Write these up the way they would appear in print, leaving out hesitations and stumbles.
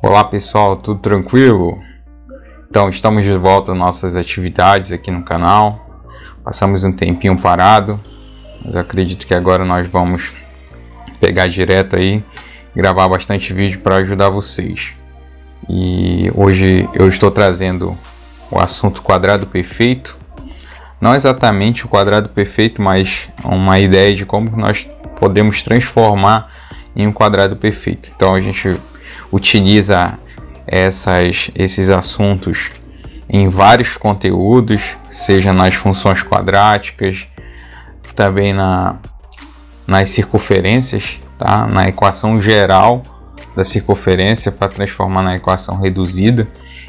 Olá pessoal, tudo tranquilo? Então estamos de volta às nossas atividades aqui no canal. Passamos um tempinho parado, mas eu acredito que agora nós vamos pegar direto aí, gravar bastante vídeo para ajudar vocês. E hoje eu estou trazendo o assunto quadrado perfeito. Não exatamente o quadrado perfeito, mas uma ideia de como nós podemos transformar em um quadrado perfeito. Então a gente utiliza esses assuntos em vários conteúdos, seja nas funções quadráticas, também nas circunferências, tá? Na equação geral da circunferência para transformar na equação reduzida.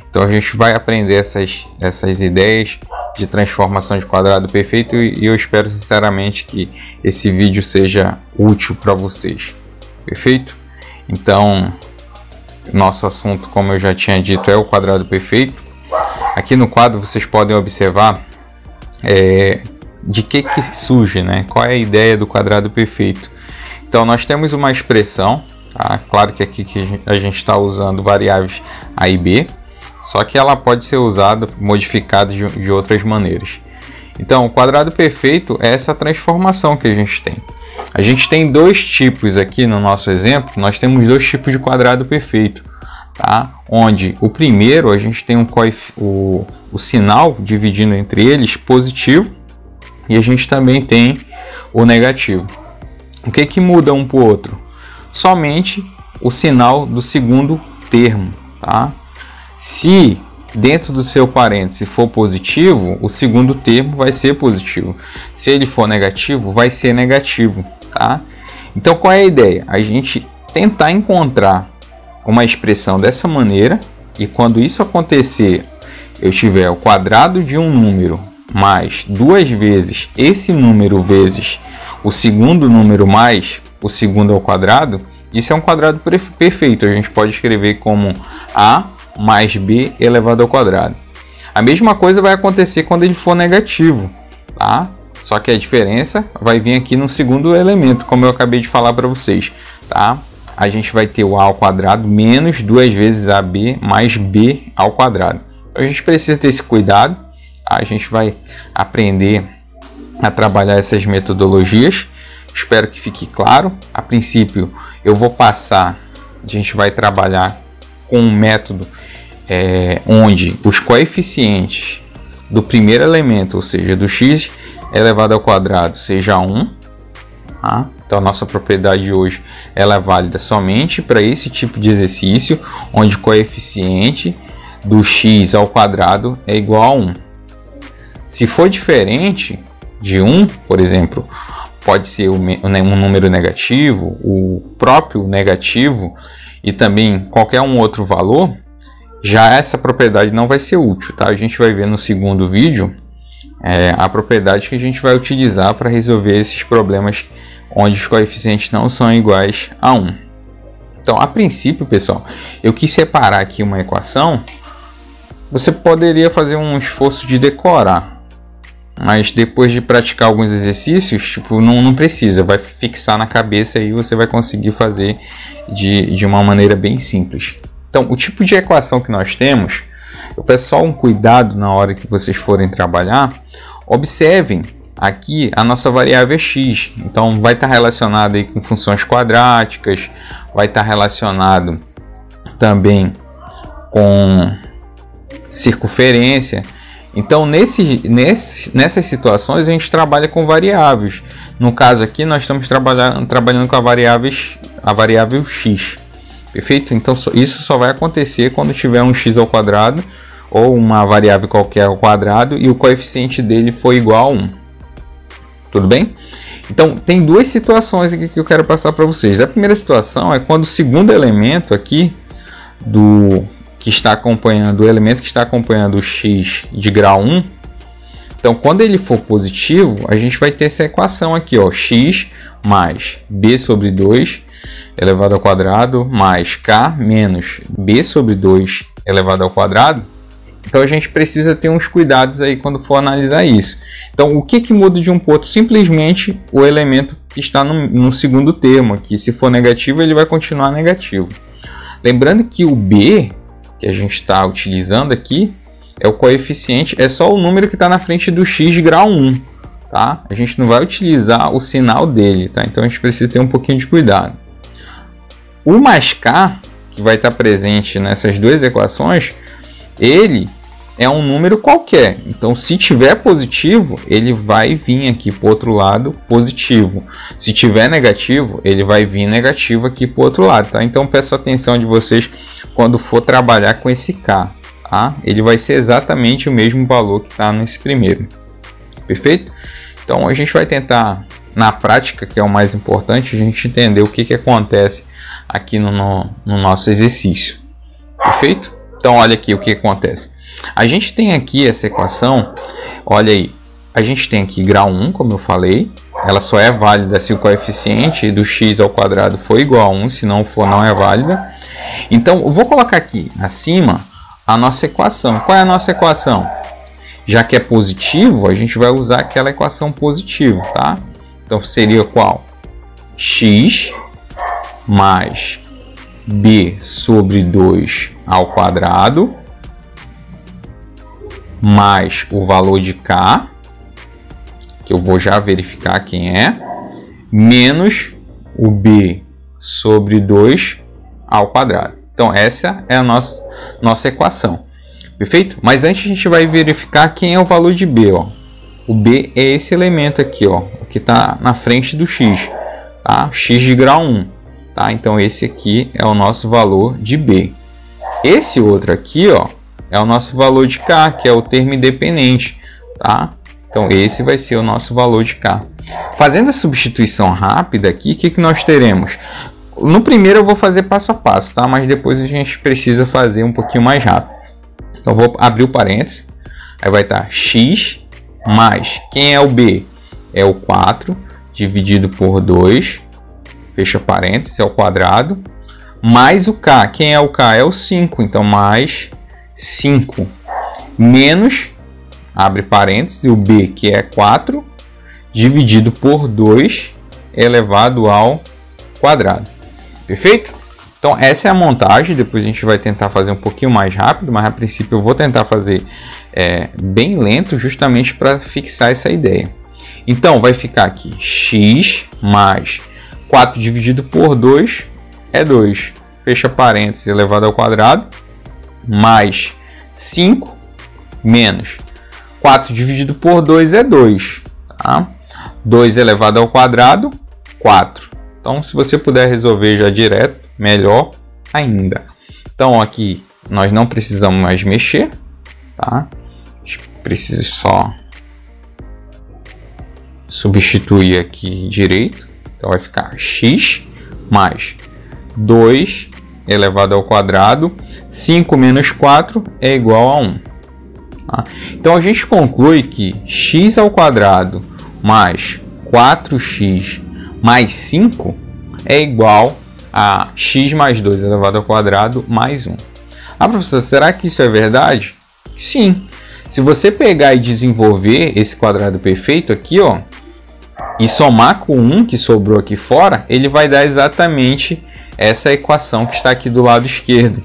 Então a gente vai aprender essas ideias de transformação de quadrado perfeito e eu espero sinceramente que esse vídeo seja útil para vocês. Perfeito? Então, nosso assunto, como eu já tinha dito, é o quadrado perfeito. Aqui no quadro vocês podem observar de que surge, né? Qual é a ideia do quadrado perfeito. Então nós temos uma expressão, tá? Claro que aqui a gente está usando variáveis a e b, só que ela pode ser usada, modificada de outras maneiras. Então o quadrado perfeito é essa transformação que a gente tem. A gente tem dois tipos aqui no nosso exemplo, nós temos dois tipos de quadrado perfeito, tá? Onde o primeiro a gente tem o sinal dividindo entre eles positivo e a gente também tem o negativo. O que muda um para o outro? Somente o sinal do segundo termo, tá? Se dentro do seu parêntese for positivo, o segundo termo vai ser positivo. Se ele for negativo, vai ser negativo, tá? Então qual é a ideia? A gente tentar encontrar uma expressão dessa maneira e quando isso acontecer, eu tiver o quadrado de um número mais duas vezes esse número vezes o segundo número mais o segundo ao quadrado, isso é um quadrado perfeito. A gente pode escrever como a mais b elevado ao quadrado. A mesma coisa vai acontecer quando ele for negativo, tá? Só que a diferença vai vir aqui no segundo elemento, como eu acabei de falar para vocês, tá? A gente vai ter o a ao quadrado menos duas vezes ab mais b ao quadrado. A gente precisa ter esse cuidado, tá? A gente vai aprender a trabalhar essas metodologias. Espero que fique claro. A princípio eu vou passar, a gente vai trabalhar com um método onde os coeficientes do primeiro elemento, ou seja, do x elevado ao quadrado, seja 1. Tá? Então a nossa propriedade de hoje ela é válida somente para esse tipo de exercício, onde o coeficiente do x ao quadrado é igual a 1. Se for diferente de 1, por exemplo, pode ser um número negativo, o próprio negativo e também qualquer outro valor, já essa propriedade não vai ser útil, tá? A gente vai ver no segundo vídeo a propriedade que a gente vai utilizar para resolver esses problemas onde os coeficientes não são iguais a 1. Então, a princípio, pessoal, eu quis separar aqui uma equação. Você poderia fazer um esforço de decorar, mas depois de praticar alguns exercícios, tipo, não precisa, vai fixar na cabeça e você vai conseguir fazer de uma maneira bem simples. Então, o tipo de equação que nós temos, eu peço só um cuidado na hora que vocês forem trabalhar. Observem aqui a nossa variável x, então vai estar relacionado aí com funções quadráticas, vai estar relacionado também com circunferência. Então nessas situações a gente trabalha com variáveis. No caso aqui nós estamos trabalhando com a variável x. Perfeito? Então isso só vai acontecer quando tiver um x ao quadrado ou uma variável qualquer ao quadrado e o coeficiente dele for igual a 1. Tudo bem? Então tem duas situações aqui que eu quero passar para vocês. A primeira situação é quando o segundo elemento aqui o elemento que está acompanhando o x de grau 1. Então quando ele for positivo, a gente vai ter essa equação aqui, ó, x mais b sobre 2 elevado ao quadrado mais k menos b sobre 2 elevado ao quadrado. Então a gente precisa ter uns cuidados aí quando for analisar isso. Então o que muda de um para o outro? Simplesmente o elemento que está no segundo termo aqui. Se for negativo, ele vai continuar negativo. Lembrando que o b, que a gente está utilizando aqui, é o coeficiente, é só o número que está na frente do x de grau 1, tá? A gente não vai utilizar o sinal dele, tá? Então a gente precisa ter um pouquinho de cuidado. O mais k, que vai estar presente nessas duas equações, ele é um número qualquer. Então, se tiver positivo, ele vai vir aqui para o outro lado positivo. Se tiver negativo, ele vai vir negativo aqui para o outro lado, tá? Então, peço a atenção de vocês quando for trabalhar com esse k, tá? Ele vai ser exatamente o mesmo valor que está nesse primeiro. Perfeito? Então, a gente vai tentar, na prática, que é o mais importante, a gente entender o que acontece aqui no nosso exercício. Perfeito? Então, olha aqui o que acontece. A gente tem aqui essa equação, olha aí, a gente tem aqui grau 1, como eu falei, ela só é válida se o coeficiente do x ao quadrado for igual a 1, se não for, não é válida. Então, eu vou colocar aqui acima a nossa equação. Qual é a nossa equação? Já que é positivo, a gente vai usar aquela equação positiva, tá? Então, seria qual? X mais b sobre 2 ao quadrado mais o valor de k, que eu vou já verificar quem é, menos o b sobre 2 ao quadrado. Então, essa é a nossa equação. Perfeito? Mas antes a gente vai verificar quem é o valor de b. Ó. O b é esse elemento aqui, ó, que está na frente do x, tá? X de grau 1. Tá? Então, esse aqui é o nosso valor de b. Esse outro aqui, ó, é o nosso valor de k, que é o termo independente, tá? Então, esse vai ser o nosso valor de k. Fazendo a substituição rápida aqui, o que nós teremos? No primeiro eu vou fazer passo a passo, tá? Mas depois a gente precisa fazer um pouquinho mais rápido. Então, vou abrir o parênteses. Aí vai estar x mais, quem é o b? É o 4 dividido por 2, fecha parênteses, é o quadrado, mais o k. Quem é o k? É o 5, então mais 5 menos, abre parênteses, o b, que é 4, dividido por 2 elevado ao quadrado. Perfeito? Então, essa é a montagem. Depois a gente vai tentar fazer um pouquinho mais rápido, mas a princípio eu vou tentar fazer bem lento, justamente para fixar essa ideia. Então, vai ficar aqui x mais 4 dividido por 2 é 2. Fecha parênteses, elevado ao quadrado, mais 5 menos 4 dividido por 2 é 2, tá? 2 elevado ao quadrado, 4. Então, se você puder resolver já direto, melhor ainda. Então, aqui nós não precisamos mais mexer, tá? A gente precisa só substituir aqui direito. Então, vai ficar x mais 2 elevado ao quadrado, 5 menos 4 é igual a 1. Tá? Então, a gente conclui que x ao quadrado mais 4x mais 5 é igual a x mais 2 elevado ao quadrado mais 1. Ah, professor, será que isso é verdade? Sim. Se você pegar e desenvolver esse quadrado perfeito aqui, ó, e somar com 1 que sobrou aqui fora, ele vai dar exatamente essa equação que está aqui do lado esquerdo.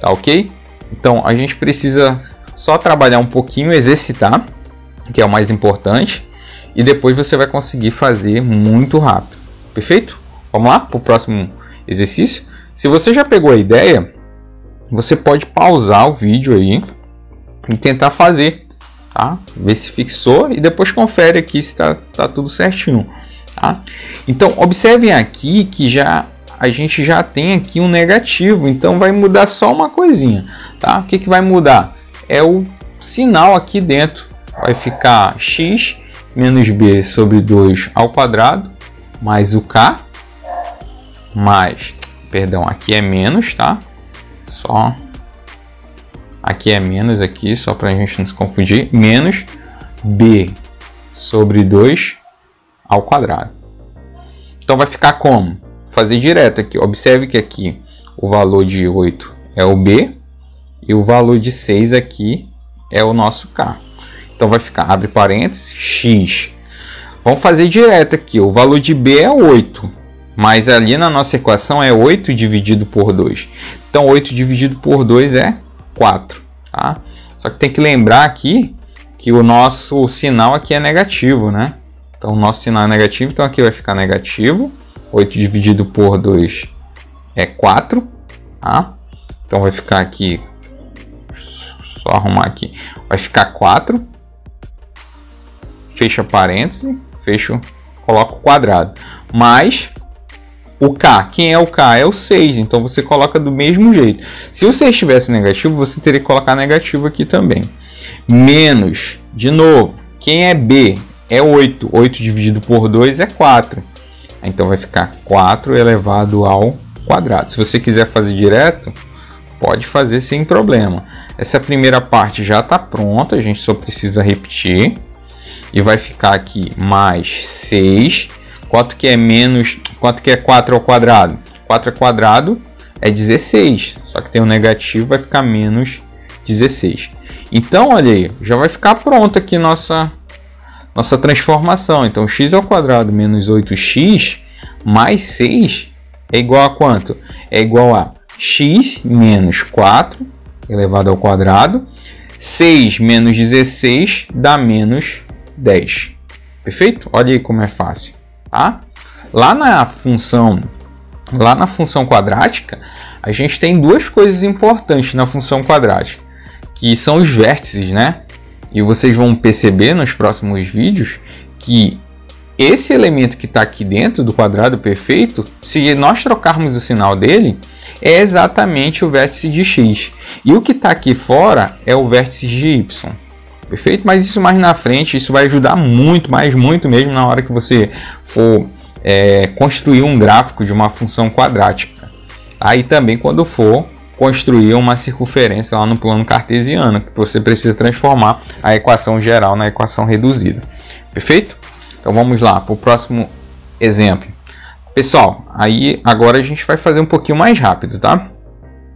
Tá ok? Então, a gente precisa só trabalhar um pouquinho, exercitar, que é o mais importante, e depois você vai conseguir fazer muito rápido. Perfeito? Vamos lá para o próximo exercício. Se você já pegou a ideia, você pode pausar o vídeo aí e tentar fazer, tá? Ver se fixou e depois confere aqui se tá tudo certinho, tá? Então, observem aqui que a gente já tem aqui um negativo, então vai mudar só uma coisinha, tá? O que vai mudar? É o sinal aqui dentro. Vai ficar x menos b sobre 2 ao quadrado, mais o k, mais, perdão, aqui é menos, tá? Só, aqui é menos aqui, só para a gente não se confundir, menos b sobre 2 ao quadrado. Então vai ficar como? Vou fazer direto aqui. Observe que aqui o valor de 8 é o b e o valor de 6 aqui é o nosso k. Então vai ficar, abre parênteses, x. Vamos fazer direto aqui. O valor de b é 8, Mas ali na nossa equação é 8 dividido por 2. Então 8 dividido por 2 é 4. Tá? Só que tem que lembrar aqui que o nosso sinal aqui é negativo, né? Então o nosso sinal é negativo, então aqui vai ficar negativo. 8 dividido por 2 é 4. Tá? Então vai ficar aqui, só arrumar aqui, vai ficar 4. Fecha parênteses, fecho, coloco o quadrado. Mais o K, quem é o K? É o 6, então você coloca do mesmo jeito. Se o 6 estivesse negativo, você teria que colocar negativo aqui também. Menos, de novo, quem é B? É 8. 8 dividido por 2 é 4. Então vai ficar 4 elevado ao quadrado. Se você quiser fazer direto, pode fazer sem problema. Essa primeira parte já está pronta, a gente só precisa repetir. E vai ficar aqui mais 6. Quanto que é menos? Quanto que é 4 ao quadrado? 4 ao quadrado é 16. Só que tem um negativo, vai ficar menos 16. Então, olha aí, já vai ficar pronta aqui nossa transformação. Então, x ao quadrado menos 8x mais 6 é igual a quanto? É igual a x menos 4 elevado ao quadrado. 6 menos 16 dá menos 10. Perfeito? Olha aí como é fácil. Tá? Lá na função quadrática, a gente tem duas coisas importantes na função quadrática, que são os vértices, né? E vocês vão perceber nos próximos vídeos que esse elemento que está aqui dentro do quadrado perfeito, se nós trocarmos o sinal dele, é exatamente o vértice de x. E o que está aqui fora é o vértice de y. Perfeito? Mas isso mais na frente, isso vai ajudar muito, mas muito mesmo na hora que você for construir um gráfico de uma função quadrática. Aí também quando for construir uma circunferência lá no plano cartesiano, que você precisa transformar a equação geral na equação reduzida. Perfeito? Então vamos lá para o próximo exemplo. Pessoal, aí agora a gente vai fazer um pouquinho mais rápido, tá?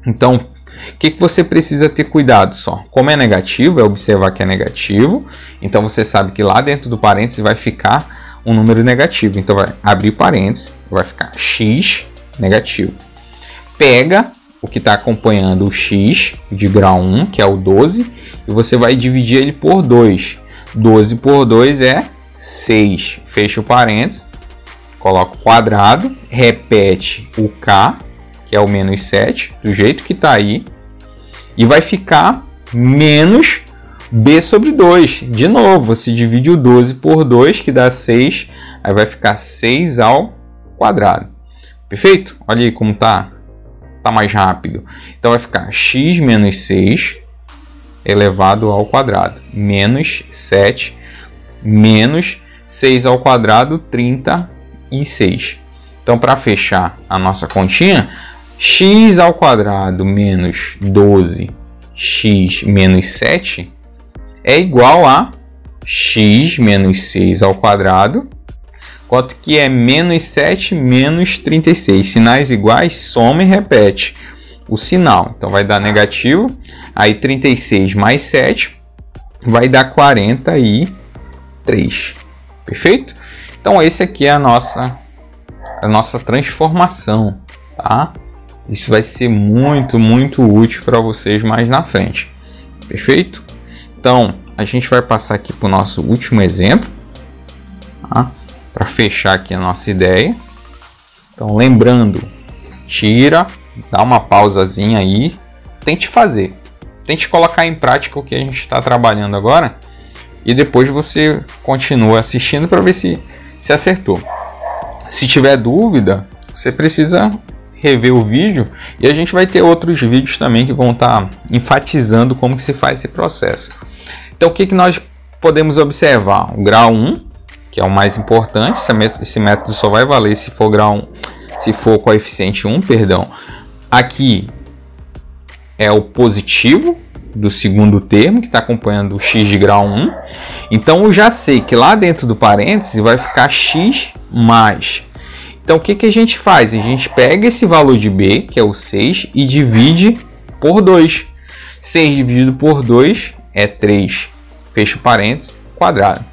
Então, o que você precisa ter cuidado só? Como é negativo, é observar que é negativo. Então você sabe que lá dentro do parênteses vai ficar um número negativo. Então vai abrir parênteses, vai ficar x negativo. Pega o que está acompanhando o x de grau 1, que é o 12, e você vai dividir ele por 2. 12 por 2 é 6. Fecha o parênteses, coloca o quadrado, repete o k, que é o menos 7, do jeito que está aí, e vai ficar menos b sobre 2. De novo, você divide o 12 por 2, que dá 6, aí vai ficar 6 ao quadrado. Perfeito? Olha aí como tá mais rápido. Então vai ficar x menos 6 elevado ao quadrado, menos 7, menos 6 ao quadrado, 36. Então, para fechar a nossa continha, x ao quadrado menos 12x menos 7 é igual a x menos 6 ao quadrado, quanto que é menos 7 menos 36. Sinais iguais, soma e repete o sinal. Então vai dar negativo, aí 36 mais 7 vai dar 43. Perfeito? Então esse aqui é a nossa transformação, tá? Isso vai ser muito, muito útil para vocês mais na frente. Perfeito? Então, a gente vai passar aqui para o nosso último exemplo, tá? Para fechar aqui a nossa ideia. Então, lembrando, tira, dá uma pausazinha aí, tente fazer. Tente colocar em prática o que a gente está trabalhando agora e depois você continua assistindo para ver se acertou. Se tiver dúvida, você precisa rever o vídeo e a gente vai ter outros vídeos também que vão estar enfatizando como que se faz esse processo. Então, o que nós podemos observar? O grau 1, que é o mais importante. Esse método só vai valer se for grau 1, se for coeficiente 1, perdão. Aqui é o positivo do segundo termo, que está acompanhando o x de grau 1. Então, eu já sei que lá dentro do parênteses vai ficar x mais. Então, o que a gente faz? A gente pega esse valor de b, que é o 6, e divide por 2. 6 dividido por 2 é 3. Fecha o parênteses, quadrado.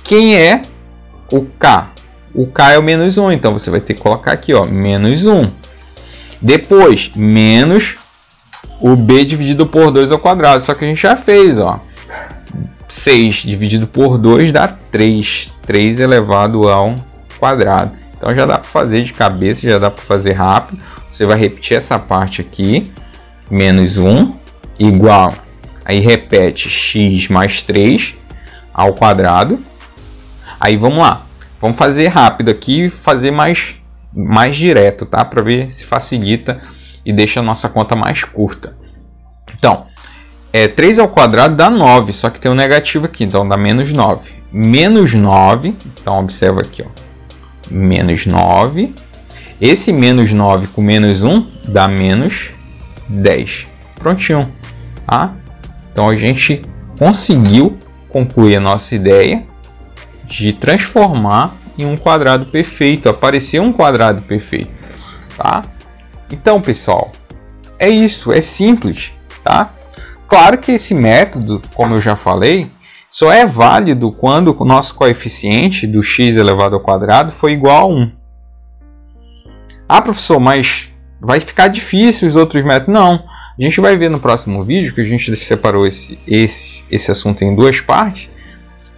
Quem é o k? o k é o menos 1, então você vai ter que colocar aqui, ó, menos 1. Depois, menos o b dividido por 2 ao quadrado, só que a gente já fez, ó. 6 dividido por 2 dá 3, 3 elevado ao quadrado. Então já dá para fazer de cabeça, já dá para fazer rápido. Você vai repetir essa parte aqui, menos 1, igual, aí repete x mais 3 ao quadrado. Aí vamos lá, vamos fazer rápido aqui, fazer mais direto, tá? Para ver se facilita e deixa a nossa conta mais curta. Então, 3 ao quadrado dá 9, só que tem um negativo aqui, então dá menos 9. Menos 9, então observa aqui, ó, menos 9. Esse menos 9 com menos 1 dá menos 10. Prontinho, tá? Então a gente conseguiu concluir a nossa ideia de transformar em um quadrado perfeito, aparecer um quadrado perfeito, tá? Então, pessoal, é isso, é simples, tá? Claro que esse método, como eu já falei, só é válido quando o nosso coeficiente do x elevado ao quadrado for igual a 1. Ah, professor, mas vai ficar difícil os outros métodos? Não. A gente vai ver no próximo vídeo, que a gente separou esse assunto em duas partes,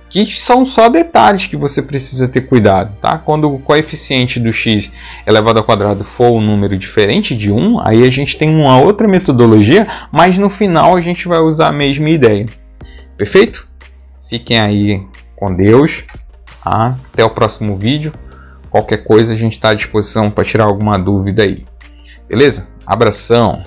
que são só detalhes que você precisa ter cuidado, tá? Quando o coeficiente do x elevado ao quadrado for um número diferente de 1, aí a gente tem uma outra metodologia, mas no final a gente vai usar a mesma ideia. Perfeito? Fiquem aí com Deus. Tá? Até o próximo vídeo. Qualquer coisa a gente está à disposição para tirar alguma dúvida aí. Beleza? Abração!